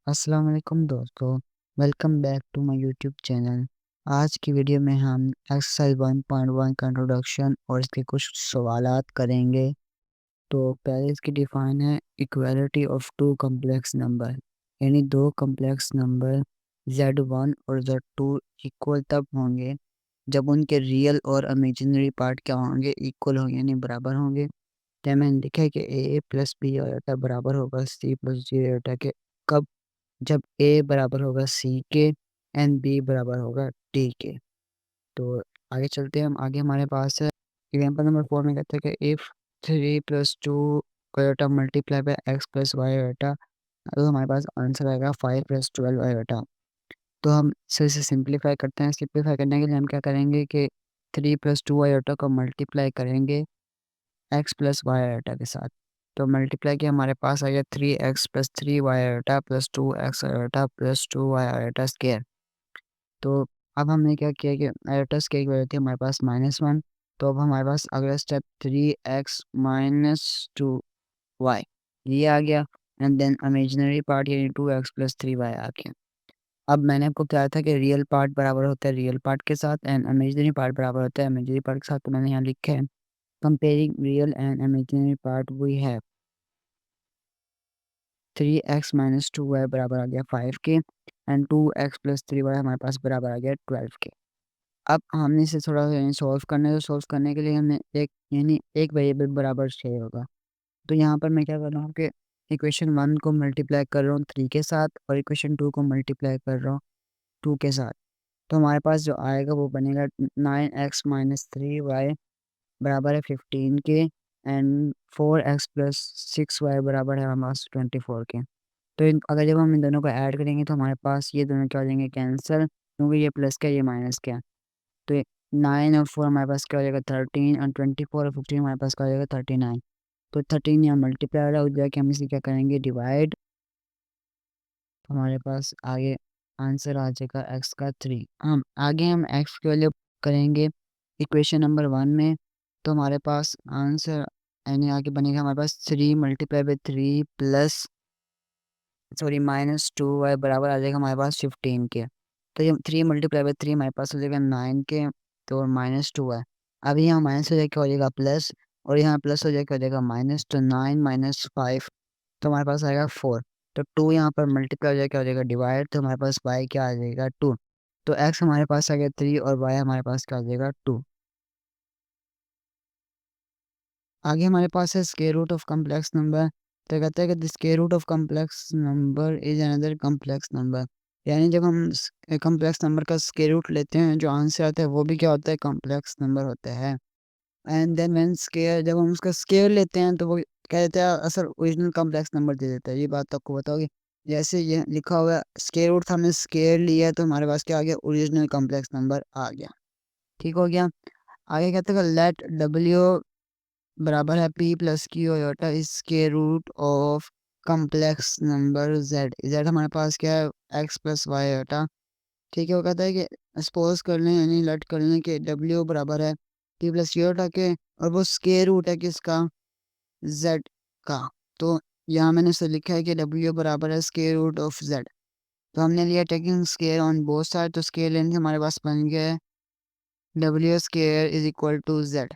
अस्सलाम वालेकुम दोस्तों, welcome back to my YouTube channel. आज की वीडियो में हम एक्सरसाइज 1.1 का इंट्रोडक्शन और इसके कुछ सवालात करेंगे। तो पहले इसकी डिफाइन है equality of two complex number, यानी दो कॉम्प्लेक्स नंबर z1 और z2 इक्वल तब होंगे जब उनके रियल और इमेजिनरी पार्ट क्या होंगे, इक्वल होंगे यानी बराबर होंगे। तो मैंने लिखा है कि ए प्लस बी आयोटा बराबर होगा सी प्लस डी आयोटा के। कब? जब ए बराबर होगा सी के एंड बी बराबर होगा डी के। तो आगे चलते हैं हम। आगे हमारे पास है एग्जाम्पल नंबर 4 में कहते हैं कि if 3 + 2 iota multiply by x plus y iota, तो हमारे पास आंसर आएगा 5 + 12 आयोटा। तो हम इसे सिंप्लीफाई करते हैं। सिंप्लीफाई करने के लिए हम क्या करेंगे कि 3 + 2 आयोटा को मल्टीप्लाई करेंगे एक्स प्लस वाई आयोटा के साथ। तो मल्टीप्लाई किया, हमारे पास आ गया 3x + 3y iota plus 2x iota plus 2y iota square. तो अब हमने क्या किया कि आयोटा स्क्वायर की वजह थी हमारे पास -1। तो अब हमारे पास अगला स्टेप 3x - 2y ये आ गया, एंड देन इमेजिनरी पार्ट यानी 2x + 3y आ गया। अब मैंने आपको बताया था कि रियल पार्ट बराबर होता है रियल पार्ट के साथ एंड इमेजिनरी पार्ट बराबर होता है इमेजिनरी पार्ट के साथ। तो मैंने यहाँ लिखा है comparing real and imaginary part we have 3x - 2y बराबर आ गया 5 के एंड 2x + 3y हमारे पास बराबर आ गया 12 के। अब हमने इसे थोड़ा सॉल्व करना है। तो सॉल्व करने के लिए हमें एक वेरिएबल बराबर चाहिए होगा। तो यहाँ पर मैं क्या कर रहा हूँ कि इक्वेशन 1 को मल्टीप्लाई कर रहा हूँ 3 के साथ और इक्वेशन 2 को मल्टीप्लाई कर रहा हूँ 2 के साथ। तो हमारे पास जो आएगा वो बनेगा 9x - 3y बराबर है 15 के एंड 4x + 6y बराबर है हमारे पास 24 के। तो अगर जब हम इन दोनों को ऐड करेंगे तो हमारे पास ये दोनों क्या हो जाएंगे, कैंसिल, क्योंकि ये प्लस का ये माइनस का। तो 9 और 4 हमारे पास क्या हो जाएगा 13 और 24 और 15 हमारे पास क्या हो जाएगा 39। तो 13 यहाँ मल्टीप्लाई हो जाएगा, हम इसे क्या करेंगे डिवाइड। हमारे पास आगे आंसर आ जाएगा x का 3। हम x की वैल्यू करेंगे इक्वेशन नंबर 1 में। तो हमारे पास आंसर यानी आगे बनेगा हमारे पास 3 × 3 प्लस -2y बराबर आ जाएगा हमारे पास 15 के। तो ये 3 × 3 हमारे पास हो जाएगा 9 के, तो -2 है। अभी यहाँ माइनस हो जाएगा हो जाएगा प्लस, और यहाँ प्लस हो जाएगा माइनस। तो 9 - 5 तो हमारे पास आएगा 4। तो 2 यहाँ पर मल्टीप्लाई हो जाएगा डिवाइड, तो हमारे पास y क्या आ जाएगा 2। तो x हमारे पास आ गया 3 और y हमारे पास क्या आ जाएगा 2। आगे हमारे पास है square root of complex number. तो कहते हैं कि the square root of complex number is another complex number, यानी जब हम कॉम्प्लेक्स नंबर का स्क्वायर रूट लेते हैं जो आंसर आता है वो भी क्या होता है कॉम्प्लेक्स नंबर होता है। एंड देन व्हेन स्क्वायर जब हम उसका स्क्वायर लेते हैं तो वो क्या देता है असल ओरिजिनल कॉम्प्लेक्स नंबर दे देता है। ये बात तो आपको बताओगे। जैसे ये लिखा हुआ है स्क्वायर रूट था, हमने स्क्वायर लिया तो हमारे पास क्या आ गया ओरिजिनल कॉम्प्लेक्स नंबर आ गया। ठीक हो गया। आगे कहते हैं लेट डब्ल्यू बराबर है P plus Q iota is square root of complex number Z. Z हमारे पास क्या है एक्स प्लस वाई आयोटा। ठीक है, वो कहता है कि सपोज कर लें यानी लेट कर लें कि डब्ल्यू बराबर है पी प्लस क्यू आयोटा के और वो स्क्वायर रूट है किसका जेड का। तो यहाँ मैंने उसे लिखा है कि डब्ल्यू बराबर है स्क्वायर रूट ऑफ जेड। तो हमने लिया taking square on both side, तो स्क्वायर लेने से हमारे पास बन गया है W square is equal to Z.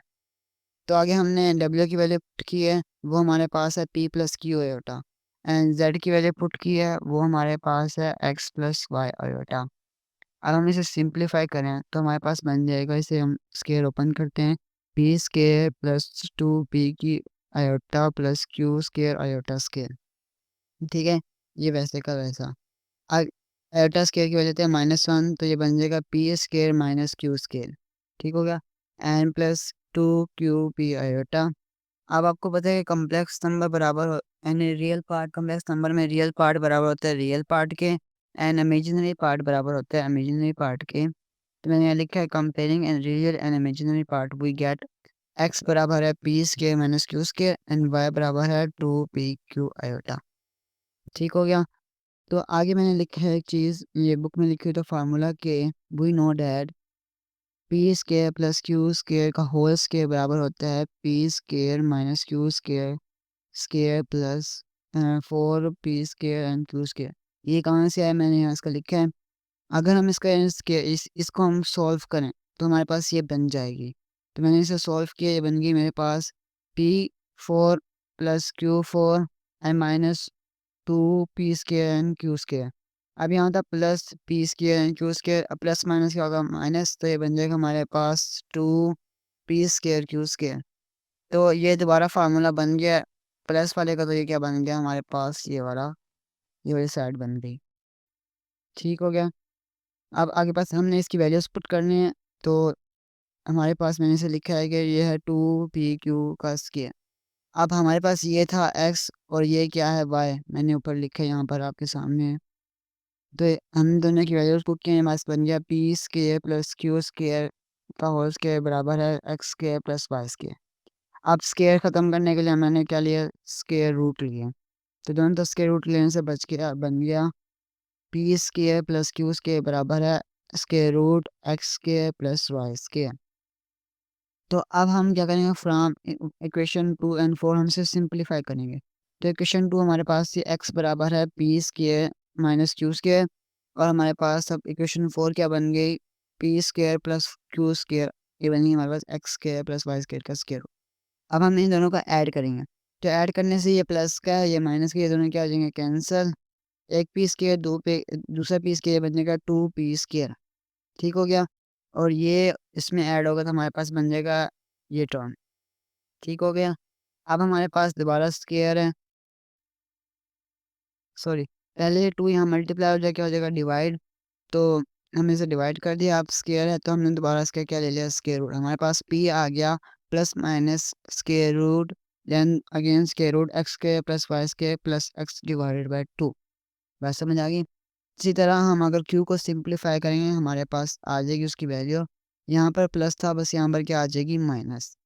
तो आगे हमने डब्ल्यू की वैल्यू पुट की है, वो हमारे पास है P plus Q iota, and Z की वैल्यू पुट की है वो हमारे पास है एक्स प्लस वाई आयोटा। अब हम इसे सिंप्लीफाई करें तो हमारे पास बन जाएगा, इसे हम स्केयर ओपन करते हैं, पी स्केयर प्लस 2 पी की iota plus q square iota square. ठीक है, ये वैसे का वैसा। अब आयोटा स्केयर की वजह से -1, तो ये बन जाएगा p square minus q square. ठीक हो गया, and plus 2 q p iota. अब आपको पता है कि कॉम्प्लेक्स नंबर बराबर यानी रियल पार्ट कॉम्प्लेक्स नंबर में रियल पार्ट बराबर होता है रियल पार्ट के एंड इमेजिनरी पार्ट बराबर होता है इमेजिनरी पार्ट के। तो मैंने यहाँ लिखा है comparing and real and imaginary part we get x बराबर है p square minus q square and y बराबर है 2 p q आयोटा। ठीक हो गया। तो आगे मैंने लिखा है एक चीज़, ये बुक में लिखी हुई तो फार्मूला के we know that p square plus q square का होल स्केयर बराबर होता है p square minus q square square plus 4 p square and q square. ये कहाँ से आया, मैंने यहाँ इसका लिखा है। अगर हम इसको हम सॉल्व करें तो हमारे पास ये बन जाएगी। तो मैंने इसे सॉल्व किया, ये बन गई मेरे पास P4 + Q4 and -2P² and Q²। अब यहाँ था +P² एंड Q², अब प्लस माइनस क्या होगा, माइनस, तो ये बन जाएगा हमारे पास 2P² Q²। तो ये दोबारा फार्मूला बन गया प्लस वाले का, तो ये क्या बन गया हमारे पास, ये वाली साइड बन गई। ठीक हो गया। अब आगे पास हमने इसकी वैल्यूज पुट करनी है, तो हमारे पास मैंने इसे लिखा है कि ये है 2PQ का स्क्वायर। अब हमारे पास ये था x और ये क्या है y, मैंने ऊपर लिखा है यहाँ पर आपके सामने है। तो हम दोनों की वैल्यूज पुट किए, हमारे पास बन गया P² + Q² का होल स्क्वायर बराबर है x² + y²। अब स्क्वायर ख़त्म करने के लिए मैंने क्या लिया, स्क्वायर रूट लिया। तो दोनों तो स्क्वायर रूट लेने से बन गया P² + Q² बराबर है स्क्वायर रूट x² + y²। तो अब हम क्या करेंगे, फ्रॉम इक्वेशन 2 एंड 4 हम इसे सिंप्लीफाई करेंगे। तो इक्वेशन 2 हमारे पास ये x बराबर है P² - Q², और हमारे पास अब इक्वेशन 4 क्या बन गई, P² + Q², ये बन गई हमारे पास x² + y² का स्क्वायर। अब हम इन दोनों का ऐड करेंगे, तो ऐड करने से ये प्लस का है, ये माइनस का, ये दोनों क्या हो जाएंगे, कैंसिल। एक P² दूसरा P² बन जाएगा 2P²। ठीक हो गया। और ये इसमें ऐड होगा तो हमारे पास बन जाएगा ये टर्म। ठीक हो गया। अब हमारे पास दोबारा स्क्वायर है, सॉरी, पहले ये 2 यहाँ मल्टीप्लाई हो जाए, क्या हो जाएगा, डिवाइड। तो हमने इसे डिवाइड कर दिया, अब स्क्वायर है तो हमने दोबारा इसका क्या ले लिया, स्क्वायर रूट। हमारे पास P आ गया plus minus square root, then again square root x² + y² + x/2। बात समझ आ गई। इसी तरह हम अगर Q को सिंप्लीफाई करेंगे हमारे पास आ जाएगी उसकी वैल्यू, यहाँ पर प्लस था, बस यहाँ पर क्या आ जाएगी, माइनस।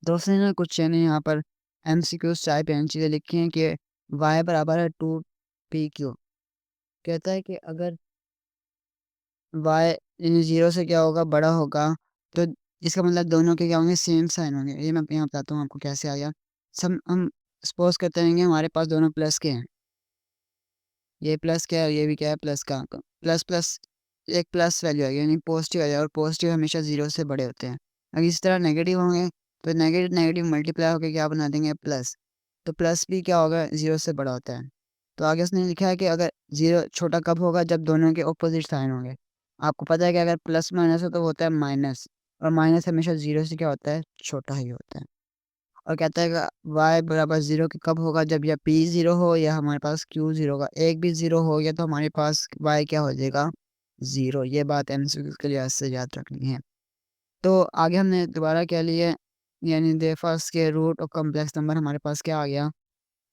दोस्तों ने कुछ ने यहाँ पर MCQs टाइप एन चीज़ें लिखी हैं कि y बराबर है 2PQ। कहता है कि अगर y इन 0 से क्या होगा, बड़ा होगा, तो इसका मतलब दोनों के क्या होंगे, सेम साइन होंगे। ये मैं यहाँ बताता हूँ आपको कैसे आया। सब हम सपोज करते हैं कि हमारे पास दोनों प्लस के हैं, ये प्लस क्या है, ये भी क्या है, प्लस का, प्लस प्लस एक प्लस वैल्यू है, यानी पॉजिटिव है, और पॉजिटिव हमेशा 0 से बड़े होते हैं। अगर इस तरह नेगेटिव होंगे तो नेगेटिव नेगेटिव मल्टीप्लाई होकर क्या बना देंगे, प्लस। तो प्लस भी क्या होगा, 0 से बड़ा होता है। तो आगे उसने लिखा है कि अगर 0 छोटा कब होगा, जब दोनों के ऑपोजिट साइन होंगे। आपको पता है कि अगर प्लस माइनस हो तो होता है माइनस, और माइनस हमेशा 0 से क्या होता है, छोटा ही होता है। और कहता है कि y बराबर 0 के कब होगा, जब या P 0 हो या हमारे पास Q 0 होगा। एक भी 0 हो गया तो हमारे पास y क्या हो जाएगा, 0। ये बात MCQ के लिए से याद रखनी है। तो आगे हमने दोबारा क्या लिया, यानी द फर्स्ट के रूट और कॉम्प्लेक्स नंबर हमारे पास क्या आ गया,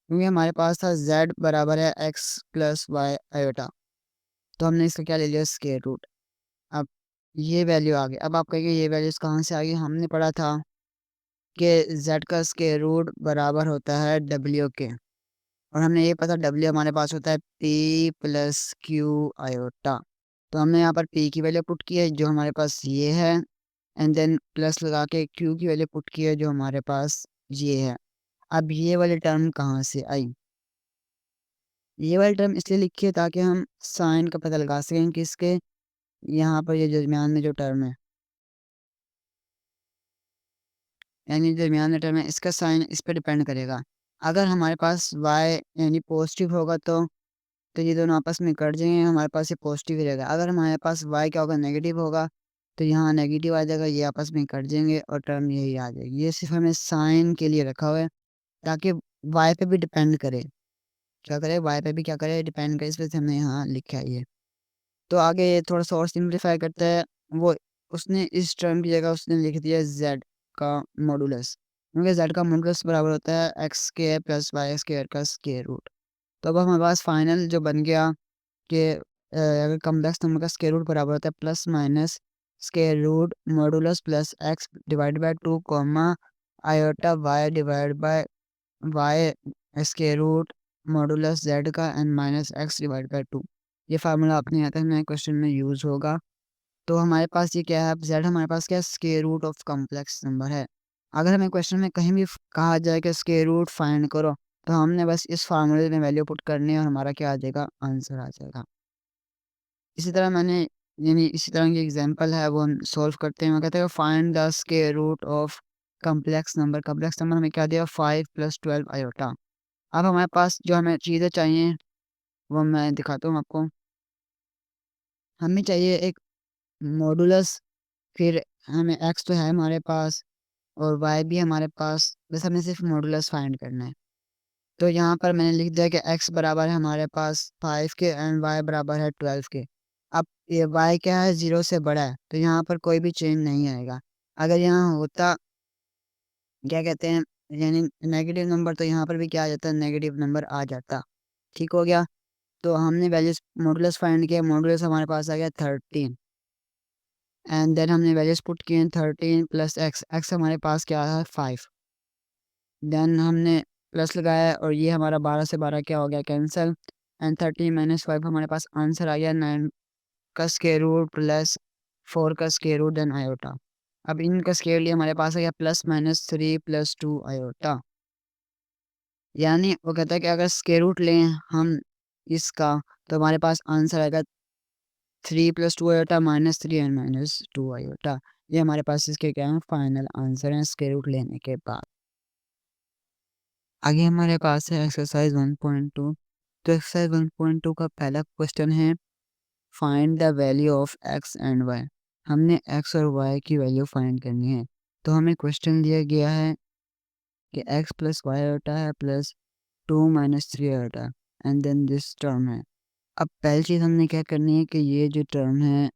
क्योंकि हमारे पास था z बराबर है x + y आयोटा, तो हमने इसका क्या ले लिया, स्क्वायर रूट। अब ये वैल्यू आ गई। अब आप कहेंगे ये वैल्यूज कहाँ से आ गई, हमने पढ़ा था कि z का स्क्वायर रूट बराबर होता है w के, और हमने ये पता w हमारे पास होता है p + q आयोटा। तो हमने यहाँ पर p की वैल्यू पुट की है जो हमारे पास ये है, एंड देन प्लस लगा के q की वैल्यू पुट की है जो हमारे पास ये है। अब ये वाली टर्म कहाँ से आई, ये वाली टर्म इसलिए लिखी है ताकि हम साइन का पता लगा सकें कि इसके यहाँ पर ये दरमियान में जो टर्म है, यानी दरमियान में टर्म है, इसका साइन इस पर डिपेंड करेगा। अगर हमारे पास y यानी पॉजिटिव होगा तो ये दोनों आपस में कट जाएंगे, हमारे पास ये पॉजिटिव ही रहेगा। अगर हमारे पास y क्या होगा, नेगेटिव होगा, तो यहाँ नेगेटिव आ जाएगा, ये आपस में कट जाएंगे और टर्म यही आ जाएगी। ये सिर्फ हमें साइन के लिए रखा हुआ है ताकि y पे भी डिपेंड करे, क्या करे, y पे भी क्या करे, डिपेंड करे, इस वजह से हमने यहाँ लिखा है ये। तो आगे ये थोड़ा सा और सिंप्लीफाई करता है वो, उसने इस टर्म की जगह उसने लिख दिया z का मॉडुलस, क्योंकि z का मॉडुलस बराबर होता है x² + y² का स्क्वायर रूट। तो अब हमारे पास फाइनल जो बन गया कि अगर कॉम्प्लेक्स नंबर का स्क्वायर रूट बराबर होता है plus minus square root modulus plus x divide by 2 comma iota y divide by y square root modulus z का and minus x divide by 2। ये फार्मूला अपने आता है क्वेश्चन में यूज़ होगा। तो हमारे पास ये क्या है, z हमारे पास क्या है, square root of complex number है। अगर हमें क्वेश्चन में कहीं भी कहा जाए कि स्क्वायर रूट फाइंड करो, तो हमने बस इस फार्मूले में वैल्यू पुट करनी है और हमारा क्या आ जाएगा, आंसर आ जाएगा। इसी तरह मैंने यानी इसी तरह की एग्जांपल है वो हम सॉल्व करते हैं। वो कहते हैं find the square root of complex number हमें क्या दिया 5 + 12 आयोटा। अब हमारे पास जो हमें चीज़ें चाहिए वो मैं दिखाता हूँ आपको। हमें चाहिए एक मॉडुलस, फिर हमें एक्स तो है हमारे पास और वाई भी हमारे पास, बस हमें सिर्फ मॉडुलस फाइंड करना है। तो यहाँ पर मैंने लिख दिया कि x बराबर है हमारे पास 5 के एंड y बराबर है 12 के। अब ये y क्या है, 0 से बड़ा है, तो यहाँ पर कोई भी चेंज नहीं आएगा। अगर यहाँ होता क्या कहते हैं यानी नेगेटिव नंबर, तो यहाँ पर भी क्या आ जाता है, नेगेटिव नंबर आ जाता। ठीक हो गया। तो हमने वैल्यूज मॉडुलस फाइंड किया, मॉडुलस हमारे पास आ गया 13 एंड देन हमने वैल्यूज पुट किए 13 + x हमारे पास क्या है 5। देन हमने प्लस लगाया और ये हमारा 12 से 12 क्या हो गया, कैंसिल। एंड 13 - 5 हमारे पास आंसर आ गया 9 का स्क्वायर रूट प्लस 4 का स्क्वायर रूट देन आयोटा। अब इनका स्क्वायर लिए हमारे पास आ गया +-3 + 2 आयोटा। यानी वो कहता है कि अगर स्क्वायर रूट लें हम इसका, तो हमारे पास आंसर आएगा 3 + 2 आयोटा -3 एंड -2 आयोटा। ये हमारे पास इसके क्या है, फाइनल आंसर है स्क्वायर रूट लेने के बाद। आगे हमारे पास है एक्सरसाइज 1.2। तो एक्सरसाइज 1.2 का पहला क्वेश्चन है find the value of x and y। हमने x और y की वैल्यू फाइंड करनी है। तो हमें क्वेश्चन दिया गया है कि x + y होता है प्लस 2 - 3 होता है एंड देन दिस टर्म है। अब पहली चीज़ हमने क्या करनी है कि ये जो टर्म है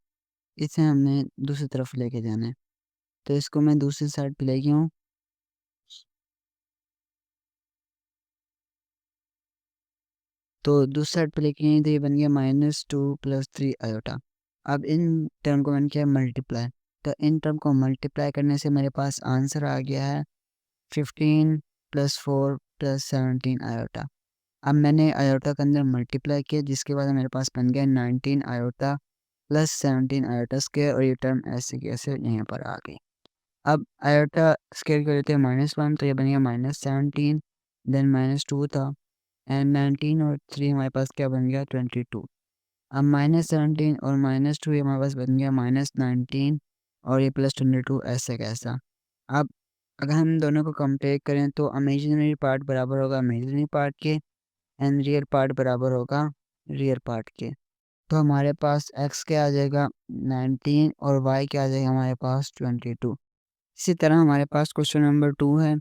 इसे हमने दूसरी तरफ लेके जाना है। तो इसको मैं दूसरी साइड पे ले गया हूँ। तो दूसरी साइड पे लेके गए तो ये बन गया -2 + 3 आयोटा। अब इन टर्म को मैंने किया मल्टीप्लाई। तो इन टर्म को मल्टीप्लाई करने से मेरे पास आंसर आ गया है 15 + 4 + 17 आयोटा। अब मैंने आयोटा के अंदर मल्टीप्लाई किया जिसके बाद मेरे पास बन गया 19 आयोटा + 17 आयोटा स्क्वायर और ये टर्म ऐसे की ऐसे यहाँ पर आ गई। अब आयोटा स्क्वायर कर लेते हैं -1 तो ये बन गया -17 देन -2 था एंड 19 और 3 हमारे पास क्या बन गया 22। अब -17 और -2 ये हमारे पास बन गया -19 और ये +22 ऐसे कैसा। अब अगर हम दोनों को कंपेयर करें तो इमेजिनरी पार्ट बराबर होगा इमेजिनरी पार्ट के एंड रियल पार्ट बराबर होगा रियल पार्ट के। तो हमारे पास x क्या आ जाएगा 19 और y क्या आ जाएगा हमारे पास 22। इसी तरह हमारे पास क्वेश्चन नंबर 2 है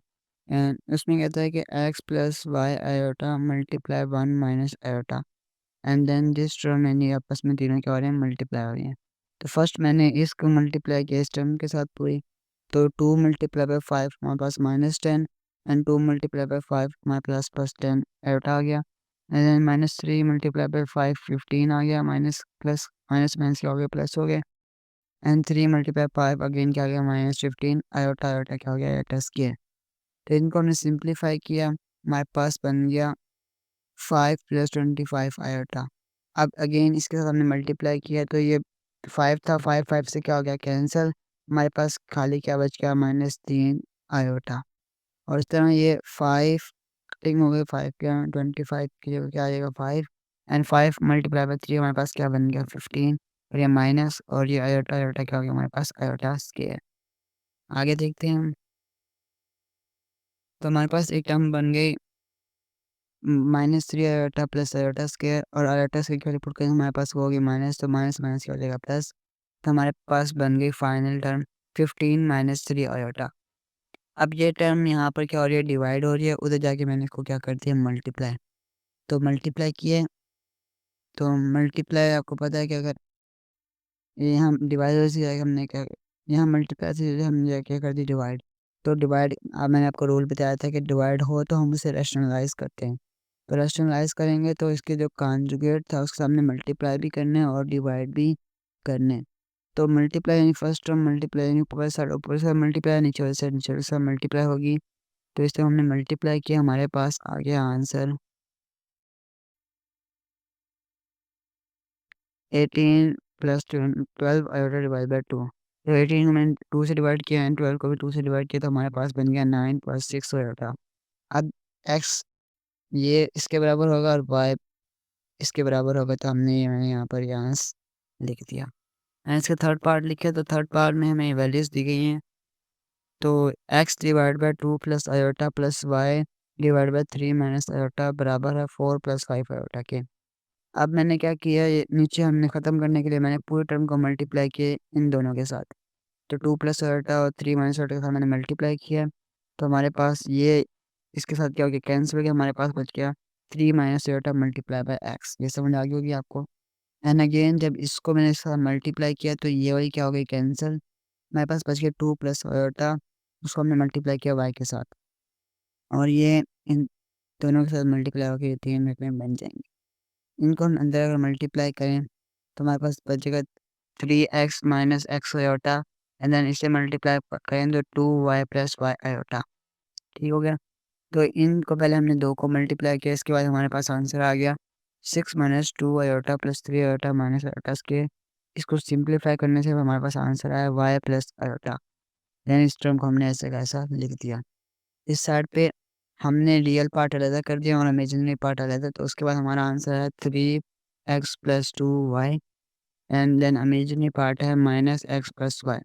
एंड उसमें कहता है कि x + y iota multiply 1 - iota and then this term यानी आपस में तीनों क्या हो रहे हैं मल्टीप्लाई हो रही हैं। तो फर्स्ट मैंने इसको मल्टीप्लाई किया इस टर्म के साथ पूरी। तो 2 × 5 हमारे पास -10 एंड 2 × 5 हमारे पास +10 आयोटा आ गया एंड देन -3 × 5 15 आ गया माइनस माइनस क्या हो गया प्लस हो गया एंड 3 × 5 अगेन क्या आ गया -15 आयोटा आयोटा क्या हो गया आयोटा स्क्वायर। तो इनको हमने सिंप्लीफाई किया हमारे पास बन गया 5 + 25 आयोटा। अब अगेन इसके साथ हमने मल्टीप्लाई किया तो ये 5 था 5 5 से क्या हो गया कैंसिल। हमारे पास खाली क्या बच गया -3 आयोटा। और इस तरह ये 5 कटिंग हो गई 5 क्या 25 की जगह क्या आ जाएगा 5 एंड 5 × 3 हमारे पास क्या बन गया 15 और ये माइनस और ये आयोटा आयोटा क्या हो गया हमारे पास आयोटा स्क्वायर। आगे देखते हैं हम। तो हमारे पास एक टर्म बन गई -3 आयोटा + आयोटा स्क्वायर और आयोटा स्क्वायर की वैल्यू पुट करेंगे हमारे पास वो होगी माइनस, तो माइनस माइनस क्या हो जाएगा प्लस। तो हमारे पास बन गई फाइनल टर्म 15 - 3 आयोटा। अब ये टर्म यहाँ पर क्या हो रही है डिवाइड हो रही है, उधर जाके मैंने इसको क्या कर दिया मल्टीप्लाई। तो मल्टीप्लाई किए तो मल्टीप्लाई आपको पता है कि अगर ये हम डिवाइड से जाके हमने क्या यहाँ मल्टीप्लाई से हमने क्या कर दी डिवाइड। तो डिवाइड अब मैंने आपको रूल बताया था कि डिवाइड हो तो हम उसे रैशनलाइज करते हैं। तो रैशनलाइज करेंगे तो इसके जो कॉन्जुगेट था उसके सामने मल्टीप्लाई भी करने हैं और डिवाइड भी करने हैं। तो मल्टीप्लाई यानी फर्स्ट टर्म मल्टीप्लाई यानी ऊपर से मल्टीप्लाई नीचे वाली साइड मल्टीप्लाई होगी। तो इस तरह हमने मल्टीप्लाई किया हमारे पास आ गया आंसर 18 + 12 आयोटा डिवाइड बाई 2। तो 18 को मैंने 2 से डिवाइड किया एंड 12 को भी 2 से डिवाइड किया तो हमारे पास बन गया 9 + 6 आयोटा। अब x ये इसके बराबर होगा और y इसके बराबर होगा, तो मैंने यहाँ पर यहाँ लिख दिया। एंड इसका थर्ड पार्ट लिखे, तो थर्ड पार्ट में हमें वैल्यूज़ दी गई हैं। तो x divide by 2 plus iota plus y divide by 3 minus iota बराबर है 4 प्लस 5 आयोटा के। अब मैंने क्या किया, ये नीचे हमने ख़त्म करने के लिए मैंने पूरे टर्म को मल्टीप्लाई किए इन दोनों के साथ। तो 2 प्लस आयोटा और 3 माइनस आयोटा के साथ मैंने मल्टीप्लाई किया, तो हमारे पास ये इसके साथ क्या हो गया, कैंसिल हो गया। हमारे पास बच गया 3 minus iota multiply by x. ये समझ आ गई होगी आपको। एंड अगेन जब इसको मैंने इसके साथ मल्टीप्लाई किया तो ये वाली क्या हो गई, कैंसिल। मेरे पास बच गया 2 प्लस आयोटा, उसको हमने मल्टीप्लाई किया वाई के साथ, और ये इन दोनों के साथ मल्टीप्लाई होकर ये 3 मिनट में बन जाएंगे। इनको हम अंदर अगर मल्टीप्लाई करें तो हमारे पास बचेगा 3x minus x iota, and then इसे मल्टीप्लाई करें तो 2y प्लस वाई आयोटा। ठीक हो गया। तो इनको पहले हमने 2 को मल्टीप्लाई किया, इसके बाद हमारे पास आंसर आ गया 6 minus 2 iota plus 3 iota minus iota के। इसको सिंप्लीफाई करने से हमारे पास आंसर आया y प्लस आयोटा। देन इस टर्म को हमने ऐसे का ऐसा लिख दिया। इस साइड पे हमने रियल पार्ट अलग कर दिया और इमेजिनरी पार्ट अलग, तो उसके बाद हमारा आंसर है 3x plus 2y, and then imaginary part है माइनस एक्स प्लस वाई।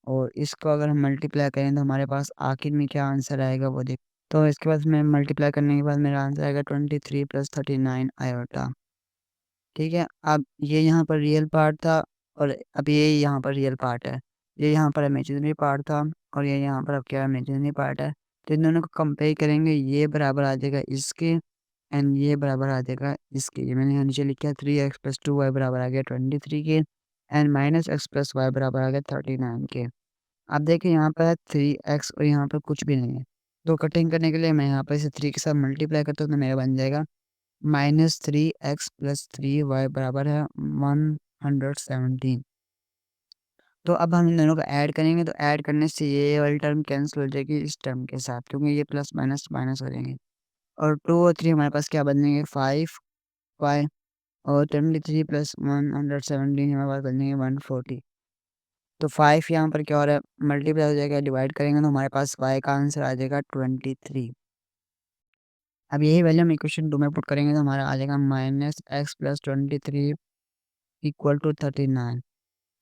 और इसको अगर हम मल्टीप्लाई करें तो हमारे पास आखिर में क्या आंसर आएगा वो देख। तो इसके बाद मैं मल्टीप्लाई करने के बाद मेरा आंसर आएगा 23 प्लस 39 आयोटा। ठीक है। अब ये यहाँ पर रियल पार्ट था और अब ये यहाँ पर रियल पार्ट है। ये यहाँ पर इमेजिनरी पार्ट था और ये यहाँ पर अब क्या इमेजिनरी पार्ट है। तो इन दोनों को कंपेयर करेंगे, ये बराबर आ जाएगा इसके एंड ये बराबर आ जाएगा इसके। ये मैंने यहाँ नीचे लिखा है 3x प्लस 2y बराबर आ गया 23 के, and minus x plus y बराबर आ गया 39 के। अब देखिए यहाँ पर है 3x और यहाँ पर कुछ भी नहीं है, तो कटिंग करने के लिए मैं यहाँ पर इसे 3 के साथ मल्टीप्लाई करता हूँ तो मेरा बन जाएगा -3x प्लस 3y बराबर है 117। तो अब हम इन दोनों को ऐड करेंगे, तो ऐड करने से ये वाली टर्म कैंसिल हो जाएगी इस टर्म के साथ, क्योंकि ये प्लस माइनस माइनस हो जाएंगे। और 2 और 3 हमारे पास क्या बनेंगे 5 y, और 23 प्लस 117 हमारे पास बनेंगे 140। तो 5 यहाँ पर क्या हो रहा है, मल्टीप्लाई हो जाएगा, डिवाइड करेंगे तो हमारे पास y का आंसर आ जाएगा 23। अब यही वैल्यू हम इक्वेशन 2 में पुट करेंगे तो हमारा आ जाएगा minus x plus 23 equal to 39।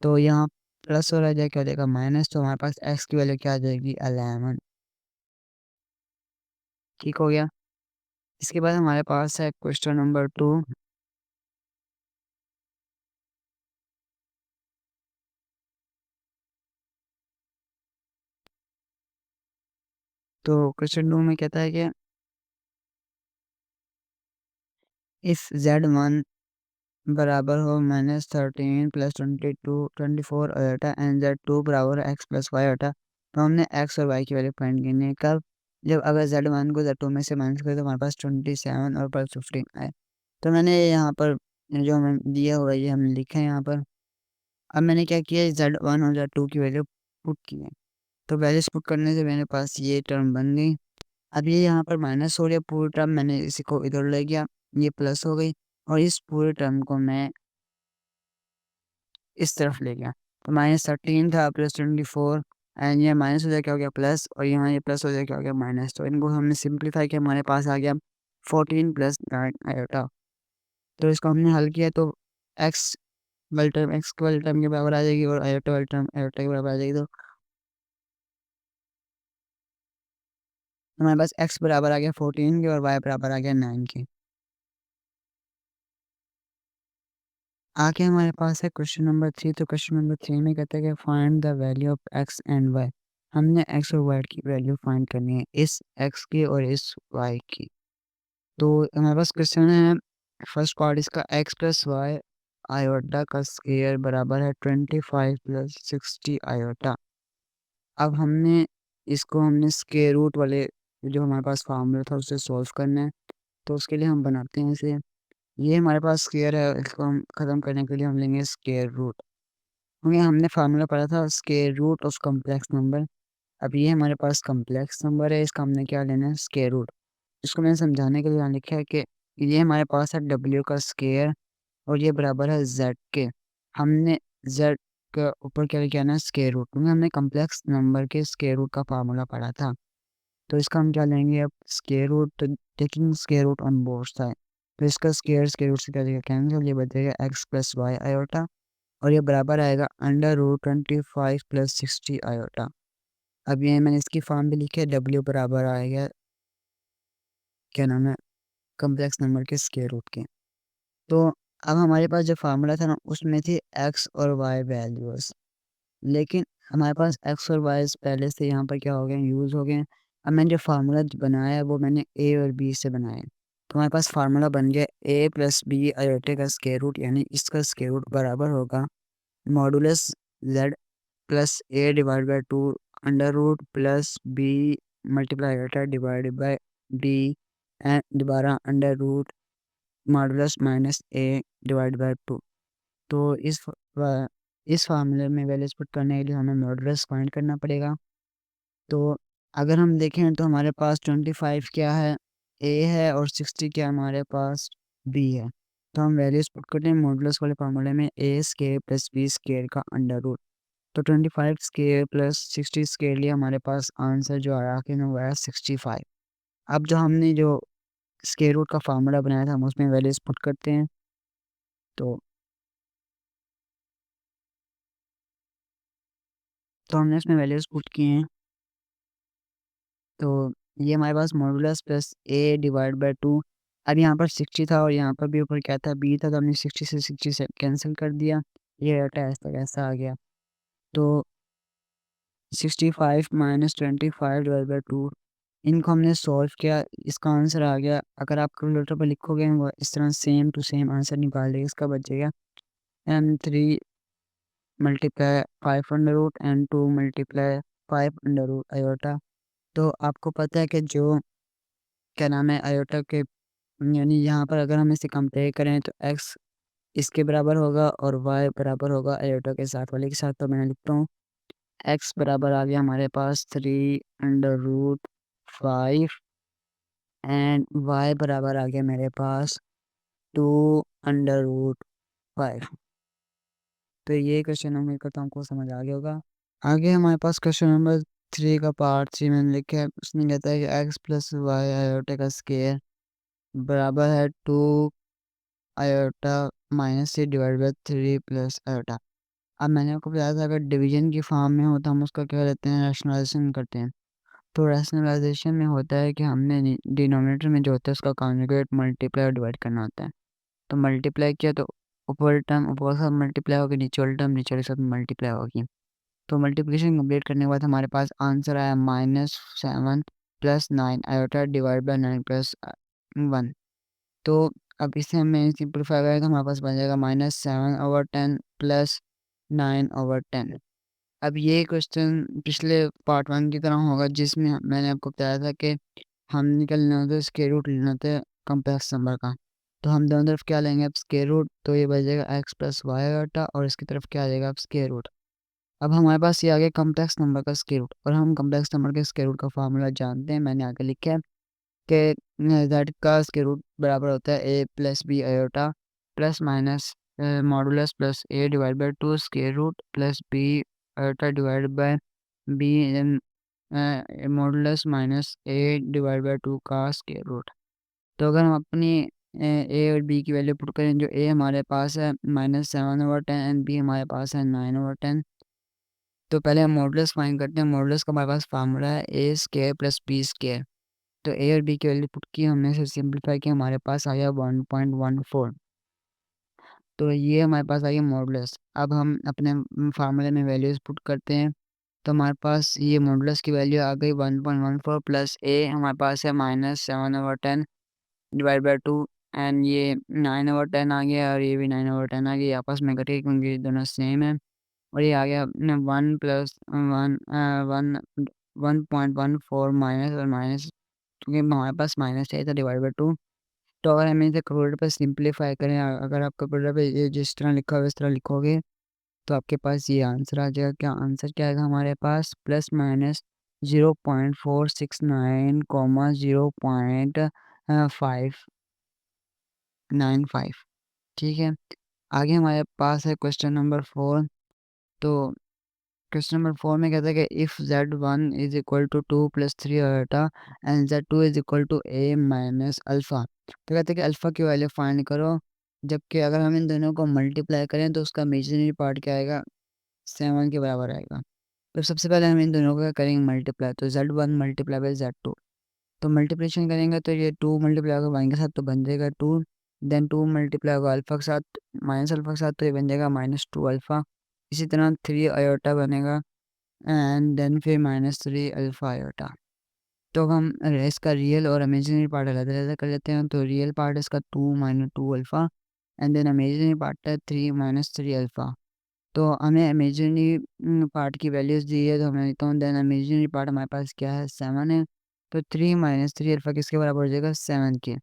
तो यहाँ प्लस हो रहा है, क्या हो जाएगा माइनस, तो हमारे पास एक्स की वैल्यू क्या आ जाएगी 11। ठीक हो गया। इसके बाद हमारे पास है क्वेश्चन नंबर 2। तो क्वेश्चन 2 में कहता है कि इफ z1 बराबर हो -13 प्लस 24 आयोटा एंड z2 बराबर है x प्लस वाई आयोटा, तो हमने x और y की वैल्यू फाइंड करनी है। कब, जब अगर z1 को z2 में से माइनस करें तो हमारे पास 27 और प्लस 15 आए। तो मैंने यहाँ पर जो हमें दिया हुआ है ये हमने लिखा है यहाँ पर। अब मैंने क्या किया, z1 और z2 की वैल्यू पुट की है, तो वैल्यूज पुट करने से मेरे पास ये टर्म बन गई। अब ये यहाँ पर माइनस हो रही है पूरी टर्म, मैंने इसी को इधर ले गया, ये प्लस हो गई, और इस पूरे टर्म को मैं इस तरफ ले गया। तो -13 था प्लस 24, एंड ये माइनस हो जाए क्या हो गया प्लस, और यहाँ ये प्लस हो जाए क्या हो गया माइनस। तो इनको हमने सिंप्लीफाई किया, हमारे पास आ गया 14 प्लस 9 आयोटा। तो इसको हमने हल किया तो एक्स वाली टर्म एक्स वाली टर्म के बराबर आ जाएगी और आयोटा वाली टर्म आयोटा के बराबर आ जाएगी। तो हमारे पास एक्स बराबर आ गया 14 के और वाई बराबर आ गया 9 के। आगे हमारे पास है क्वेश्चन नंबर 3। तो क्वेश्चन नंबर 3 में कहते हैं कि find the value of x and y. हमने एक्स और वाई की वैल्यू फाइंड करनी है, इस एक्स की और इस वाई की। तो हमारे पास क्वेश्चन है, फर्स्ट पार्ट इसका एक्स प्लस वाई आयोटा का स्क्वायर बराबर है 25 प्लस 60 आयोटा। अब हमने स्क्वायर रूट वाले जो हमारे पास फार्मूला था उससे सॉल्व करना है। तो उसके लिए हम बनाते हैं इसे, ये हमारे पास स्क्वायर है, इसको हम ख़त्म करने के लिए हम लेंगे स्क्वायर रूट। क्योंकि हमने फार्मूला पढ़ा था square root of complex number. अब ये हमारे पास कॉम्प्लेक्स नंबर है, इसका हमने क्या लेना है स्क्वायर रूट। इसको मैंने समझाने के लिए यहाँ लिखा है कि ये हमारे पास है डब्ल्यू का स्क्वायर और ये बराबर है जेड के। हमने जेड के ऊपर क्या लेके आना है स्क्वायर रूट, क्योंकि हमने कॉम्प्लेक्स नंबर के स्क्वायर रूट का फार्मूला पढ़ा था। तो इसका हम क्या लेंगे अब, square root, taking square root on both side. तो इसका स्क्वायर रूट से क्या देगा कैंसिल, ये बचेगा एक्स प्लस वाई आयोटा, और ये बराबर आएगा अंडर रूट 25 प्लस 60 आयोटा। अब ये मैंने इसकी फॉर्म भी लिखी है, डब्ल्यू बराबर आएगा क्या नाम है, कम्प्लेक्स नंबर के स्क्वायर रूट के। तो अब हमारे पास जो फार्मूला था ना उसमें थी एक्स और वाई वैल्यूज़, लेकिन हमारे पास एक्स और वाई पहले से यहाँ पर क्या हो गए, यूज़ हो गए। अब मैंने जो फार्मूला बनाया है वो मैंने ए और बी से बनाया है। तो हमारे पास फार्मूला बन गया ए प्लस बी आयोटे का स्क्वायर रूट, यानी इसका स्क्वायर रूट बराबर होगा modulus Z plus A divide by 2 under root plus B multiply iota divide by B and दोबारा under root modulus minus A divide by 2। तो इस फार्मूले में वैल्यूज पुट करने के लिए हमें मॉडुलस फाइंड करना पड़ेगा। तो अगर हम देखें तो हमारे पास 25 क्या है, ए है, और 60 क्या हमारे पास बी है। तो हम वैल्यूज पुट करते हैं मॉडुलस वाले फार्मूले में, ए स्क्वायर प्लस बी स्क्वायर का अंडर रूट। तो 25 स्क्वायर प्लस 60 स्क्वायर लिए हमारे पास आंसर जो आया कि वो आया 65। अब जो हमने जो स्क्वायर रूट का फार्मूला बनाया था हम उसमें वैल्यूज पुट करते हैं। तो हमने इसमें वैल्यूज पुट किए हैं। तो ये हमारे पास modulus plus A divide by 2। अब यहाँ पर 60 था और यहाँ पर भी ऊपर क्या था, बी था, तो हमने 60 से 60 से कैंसिल कर दिया, ये हटा ऐसा ऐसा आ गया। तो 65 माइनस 25 डिवाइड बाई 2, इनको हमने सॉल्व किया, इसका आंसर आ गया। अगर आप कैलकुलेटर पर लिखोगे वो इस तरह सेम टू सेम आंसर निकाल देगा, इसका बचेगा m3 multiply 5 under root and 2 multiply 5 under root iota. तो आपको पता है कि जो क्या नाम है आयोटा के, यानी यहाँ पर अगर हम इसे कंपेयर करें तो x इसके बराबर होगा और y बराबर होगा आयोटा के साथ वाले के साथ। तो मैं लिखता हूँ x बराबर आ गया हमारे पास 3 अंडर रूट 5 एंड y बराबर आ गया मेरे पास 2 अंडर रूट 5। तो ये क्वेश्चन उम्मीद करता हूँ आपको समझ आ गया होगा। आगे हमारे पास क्वेश्चन नंबर 3 का पार्ट 3 मैंने लिखा है, उसमें कहता है कि x प्लस वाई आयोटा का स्क्वायर बराबर है 2 iota minus c divide by 3 plus iota. अब मैंने आपको बताया था अगर डिवीजन की फॉर्म में हो तो हम उसका क्या करते हैं, रैशनलाइजेशन करते हैं। तो रैशनलाइजेशन में होता है कि हमने डिनोमिनेटर में जो होता है उसका कॉन्जुगेट मल्टीप्लाई और डिवाइड करना होता है। तो मल्टीप्लाई किया तो ऊपर टर्म ऊपर के साथ मल्टीप्लाई होगी, नीचे वाली टर्म नीचे वाले साथ मल्टीप्लाई होगी। तो मल्टीप्लिकेशन कंप्लीट करने के बाद हमारे पास आंसर आया -7 plus 9 iota divide by 9 plus 1। तो अब इसे हमें सिंप्लीफाई करें तो हमारे पास बन जाएगा -7/10 प्लस 9/10। अब ये क्वेश्चन पिछले पार्ट 1 की तरह होगा जिसमें मैंने आपको बताया था कि हम निकलना होता है स्क्वायर रूट लेना होता है कम्प्लेक्स नंबर का। तो हम दोनों तरफ क्या लेंगे अब, स्क्वायर रूट, तो ये बच जाएगा x प्लस वाई आयोटा, और इसकी तरफ क्या आ जाएगा अब, स्क्वायर रूट। अब हमारे पास ये आ गया कम्प्लेक्स नंबर का स्क्वायर रूट, और हम कम्प्लेक्स नंबर के स्क्वायर रूट का फार्मूला जानते हैं, मैंने आगे लिखा है कि जेड का स्क्वायर रूट बराबर होता है A plus B iota plus minus modulus plus A divide by 2 square root plus B iota divide by B modulus minus A divide by 2 का स्क्वायर रूट। तो अगर हम अपनी ए और बी की वैल्यू पुट करें, जो ए हमारे पास है -7/10 एंड बी हमारे पास है 9/10। तो पहले हम मॉडुलस फाइंड करते हैं। मॉडुलस का हमारे पास फार्मूला है ए स्क्वायर प्लस बी स्क्वायर। तो ए और बी की वैल्यू पुट की हमने, इसे सिंप्लीफाई किया, हमारे पास आया 1.14। तो ये हमारे पास आ गया मॉडुलस। अब हम अपने फार्मूले में वैल्यूज पुट करते हैं। तो हमारे पास ये मॉडुलस की वैल्यू आ गई 1.14 प्लस ए हमारे पास है -7/10 डिवाइड बाई 2 एंड ये 9/10 आ गया, और ये भी 9/10 आ गया, आपस में कटे क्योंकि दोनों सेम है। और ये आ गया 1 प्लस 1.14 माइनस और माइनस, क्योंकि हमारे पास माइनस चाहिए था, डिवाइड बाई 2। तो अगर हम इसे कैलकुलेटर पर सिंप्लीफाई करें, अगर आप कैलकुलेटर पे ये जिस तरह लिखा हुआ इस तरह लिखोगे तो आपके पास ये आंसर आ जाएगा। क्या आंसर क्या आएगा हमारे पास, प्लस माइनस 0.469 कॉमा 0.595। ठीक है, आगे हमारे पास है क्वेश्चन नंबर 4। तो क्वेश्चन नंबर 4 में कहता है कि if z1 is equal to 2 plus 3 iota and z2 is equal to a minus alpha. तो कहते हैं कि अल्फ़ा की वैल्यू फाइंड करो, जबकि अगर हम इन दोनों को मल्टीप्लाई करें तो उसका इमेजिनरी पार्ट क्या आएगा, 7 के बराबर आएगा। तो सबसे पहले हम इन दोनों को करेंगे मल्टीप्लाई, तो z1 मल्टीप्लाई बाई z2, तो मल्टीप्लिकेशन करेंगे तो ये 2 मल्टीप्लाई होगा 1 के साथ तो बन जाएगा 2, देन 2 मल्टीप्लाई होगा अल्फ़ा के साथ माइनस अल्फ़ा के साथ तो ये बन जाएगा -2 अल्फ़ा। इसी तरह 3 आयोटा बनेगा एंड देन फिर -3 अल्फ़ा आयोटा। तो हम इसका रियल और इमेजिनरी पार्ट अलग-अलग कर लेते हैं। तो रियल पार्ट इसका 2 -2 alpha and then imaginary part है 3 -3 अल्फ़ा। तो हमें इमेजिनरी पार्ट की वैल्यूज़ दी है तो मैं लिखता हूँ देन इमेजिनरी पार्ट हमारे पास क्या है 7 है। तो 3 -3 अल्फ़ा किसके बराबर हो जाएगा 7 के।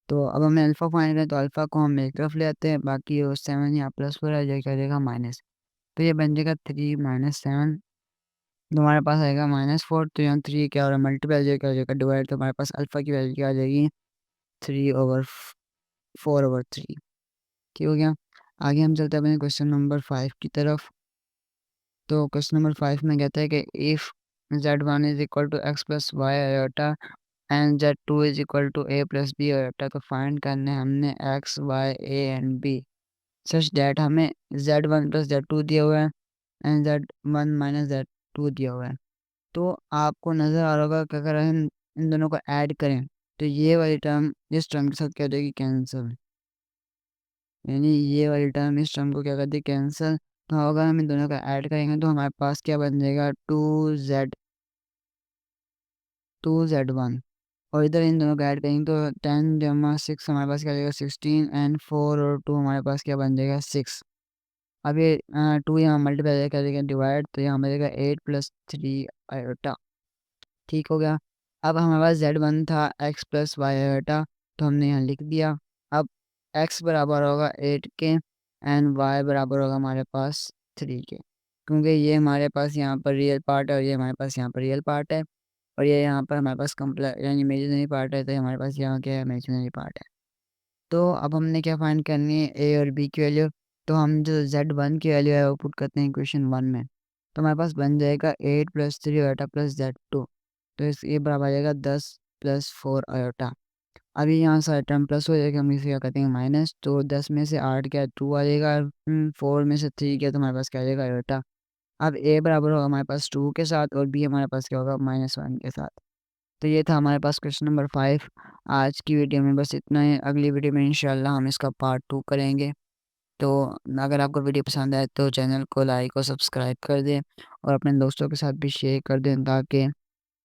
तो अब हमें अल्फ़ा फाइंड करना है तो अल्फ़ा को हम एक तरफ ले आते हैं, बाकी वो 7 यहाँ प्लस हो रहा है जो क्या हो जाएगा माइनस। तो ये बन जाएगा 3 -7, तो हमारे पास आएगा -4। तो यहाँ 3 क्या हो रहा है मल्टीप्लाई जो क्या हो जाएगा डिवाइड, तो हमारे पास अल्फ़ा की वैल्यू क्या आ जाएगी 3/4/3। ठीक हो गया। आगे हम चलते हैं अपने क्वेश्चन नंबर 5 की तरफ। तो क्वेश्चन नंबर 5 में कहता है कि if z1 is equal to x plus y iota and z2 is equal to a plus B iota, तो फाइंड करने हमने x, y, a and b such that हमें z1 प्लस z2 दिया हुआ है एंड z1 माइनस z2 दिया हुआ है। तो आपको नज़र आ रहा होगा कि अगर हम इन दोनों को ऐड करें तो ये वाली टर्म इस टर्म के साथ क्या हो जाएगी कैंसिल, यानी ये वाली टर्म इस टर्म को क्या कर दी कैंसिल। तो अगर हम इन दोनों का ऐड करेंगे तो हमारे पास क्या बन जाएगा 2z1 और इधर इन दोनों का ऐड करेंगे तो 10 जमा 6 हमारे पास क्या आ जाएगा 16 एंड 4 और 2 हमारे पास क्या बन जाएगा 6। अब ये 2 यहाँ मल्टीप्लाई कर देगा डिवाइड, तो यहाँ बन जाएगा 8 प्लस 3 आयोटा। ठीक हो गया। अब हमारे पास z1 था x प्लस वाई आयोटा, तो हमने यहाँ लिख दिया। अब x बराबर होगा 8 के एंड y बराबर होगा हमारे पास 3 के, क्योंकि ये हमारे पास यहाँ पर रियल पार्ट है और ये हमारे पास यहाँ पर रियल पार्ट है और ये यहाँ पर हमारे पास कम्प्लेक्स यानी इमेजिनरी पार्ट है, तो हमारे पास यहाँ क्या है इमेजिनरी पार्ट है। तो अब हमने क्या फाइंड करनी है ए और बी की वैल्यू। तो हम जो z1 की वैल्यू है वो पुट करते हैं इक्वेशन 1 में, तो हमारे पास बन जाएगा 8 प्लस 3 आयोटा प्लस z2, तो इस ये बराबर आ जाएगा 10 प्लस 4 आयोटा। अभी यहाँ सारे टर्म प्लस हो जाएगा, हम इसे क्या करते हैं माइनस, तो 10 में से 8 क्या 2 आ जाएगा, 4 में से 3 क्या तो हमारे पास क्या आ जाएगा आयोटा। अब ए बराबर होगा हमारे पास 2 के साथ और बी हमारे पास क्या होगा -1 के साथ। तो ये था हमारे पास क्वेश्चन नंबर 5। आज की वीडियो में बस इतना ही, अगली वीडियो में इंशाल्लाह हम इसका पार्ट 2 करेंगे। तो अगर आपको वीडियो पसंद आए तो चैनल को लाइक और सब्सक्राइब कर दें और अपने दोस्तों के साथ भी शेयर कर दें ताकि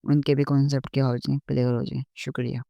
उनके भी कॉन्सेप्ट क्या हो जाए क्लियर हो जाए। शुक्रिया।